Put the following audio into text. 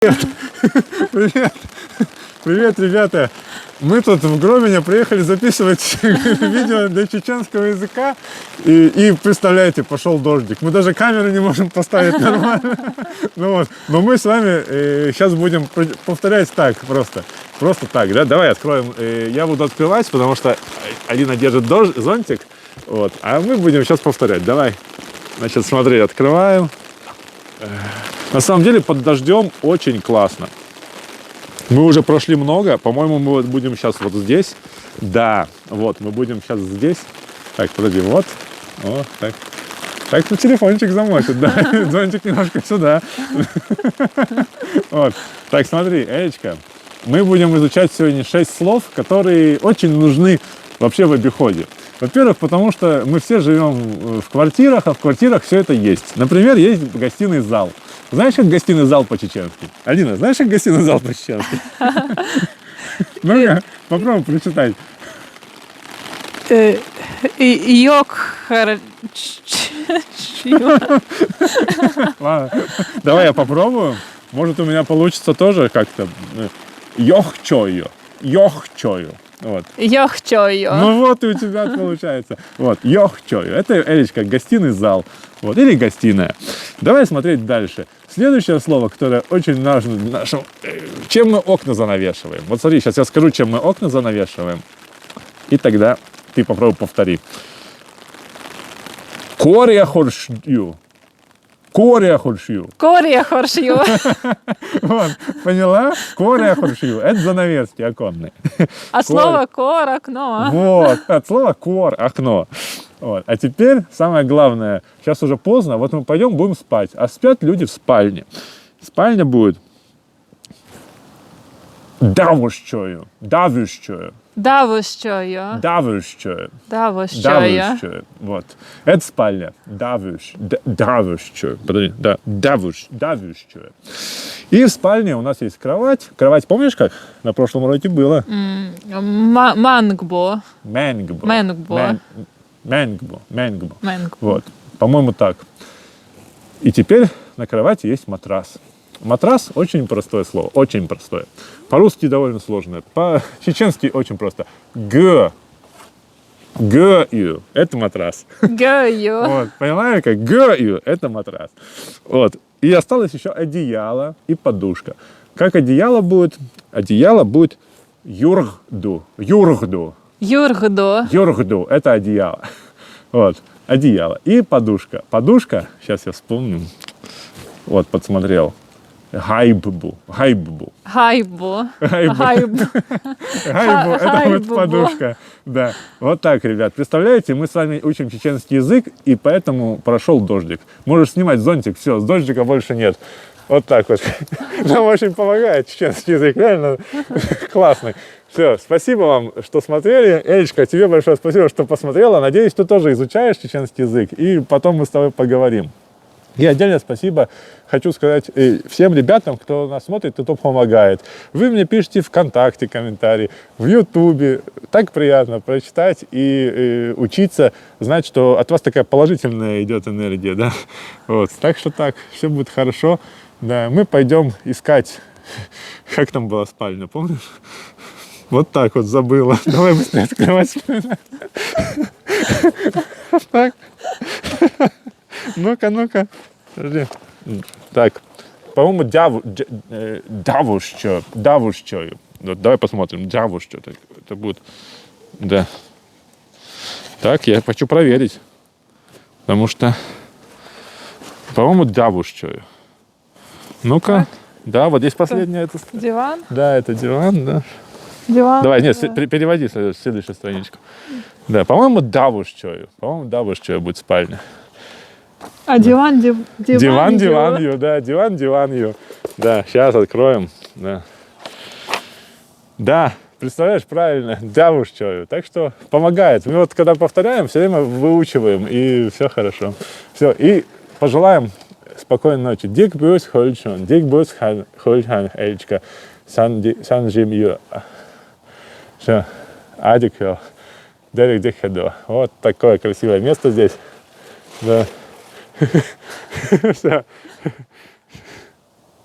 Привет, привет, ребята. Мы тут в Громине приехали записывать видео для чеченского языка. И представляете, пошел дождик. Мы даже камеры не можем поставить нормально. Но мы с вами сейчас будем повторять так просто. Просто так, да? Давай откроем. Я буду открывать, потому что Алина держит зонтик. Вот. А мы будем сейчас повторять. Давай. Значит, смотри, открываем. На самом деле под дождем очень классно. Мы уже прошли много. По-моему, мы будем сейчас вот здесь. Да, вот, мы будем сейчас здесь. Так, подожди, вот. О, так. Так, ну телефончик замочит, да. Зонтик немножко сюда. Вот. Так, смотри, Элечка. Мы будем изучать сегодня 6 слов, которые очень нужны вообще в обиходе. Во-первых, потому что мы все живем в квартирах, а в квартирах все это есть. Например, есть гостиный зал. Знаешь, как гостиный зал по-чеченски? Алина, знаешь, как гостиный зал по-чеченски? Ну-ка, попробуй прочитать. Ладно, давай я попробую. Может, у меня получится тоже как-то. Йохчою. Йохчою. Вот. Йохчою. Ну вот и у тебя получается. Вот, йохчою. Это, Элечка, гостиный зал. Вот, или гостиная. Давай смотреть дальше. Следующее слово, которое очень важно нашему... Чем мы окна занавешиваем? Вот смотри, сейчас я скажу, чем мы окна занавешиваем. И тогда ты попробуй повтори. Коря хоршью. Коря хоршью. Коря хоршью. Вот, поняла? Коря хоршью. Это занавески оконные. А слово кор, окно. Вот, от слова кор, окно. Вот. А теперь самое главное, сейчас уже поздно, вот мы пойдем, будем спать. А спят люди в спальне. Спальня будет давущою, давющою. Давущою. Давущою. Давущою. Давущою. Вот. Это спальня. Давущую. Подожди. Да. Давущую. И в спальне у нас есть кровать. Кровать, помнишь, как на прошлом уроке было? Мангбо. Мэнгбо. Мэнгбо. Мэнгбо. Вот. По-моему, так. И теперь на кровати есть матрас. Матрас очень простое слово. Очень простое. По-русски довольно сложное. По-чеченски очень просто. Г-ю. Это матрас. Гаю. Вот. Понимаешь, как г-ю. Это матрас. Вот. И осталось еще одеяло и подушка. Как одеяло будет? Одеяло будет юргду. Юргду. Юргдо. Юргду. Это одеяло. Вот. Одеяло. И подушка. Подушка, сейчас я вспомню. Вот, подсмотрел. Гайббу. Гайббу. Хайбо. Гайбу. Хайбо. Гайбу, это вот Гайбу. подушка. Да. Вот так, ребят. Представляете, мы с вами учим чеченский язык, и поэтому прошел дождик. Можешь снимать зонтик, все, с дождика больше нет. Вот так вот. Нам очень помогает чеченский язык. Реально классный. Все, спасибо вам, что смотрели. Элечка, тебе большое спасибо, что посмотрела. Надеюсь, ты тоже изучаешь чеченский язык, и потом мы с тобой поговорим. И отдельное спасибо хочу сказать всем ребятам, кто нас смотрит и кто помогает. Вы мне пишите ВКонтакте комментарии, в Ютубе. Так приятно прочитать и учиться, знать, что от вас такая положительная идет энергия. Да? Вот. Так что так, все будет хорошо. Да, мы пойдем искать, как там была спальня, помнишь? Вот так вот забыла. Давай быстрее открывать. Так. Ну-ка, ну-ка. Подожди. Так. По-моему, давущую. Вот, давай посмотрим. Давущую. Это будет. Да. Так, я хочу проверить. Потому что, по-моему, давущую. Ну-ка. Так. Да, вот здесь последняя. Это... Диван. Да, это диван, да. Диван. Давай, нет, переводи следующую страничку. Да, по-моему, давущую. По-моему, давущую будет спальня. А диван, Диван, ю, да, диван, ю. Да, сейчас откроем. Да. Да, представляешь, правильно, давущую. Так что помогает. Мы вот когда повторяем, все время выучиваем, и все хорошо. Все, и пожелаем спокойной ночи. Дик бюс хольчон, дик бюс хольчон, Элечка, сан жим ю. Все, адик ю. Дерек дихедо. Вот такое красивое место здесь. Да. Все.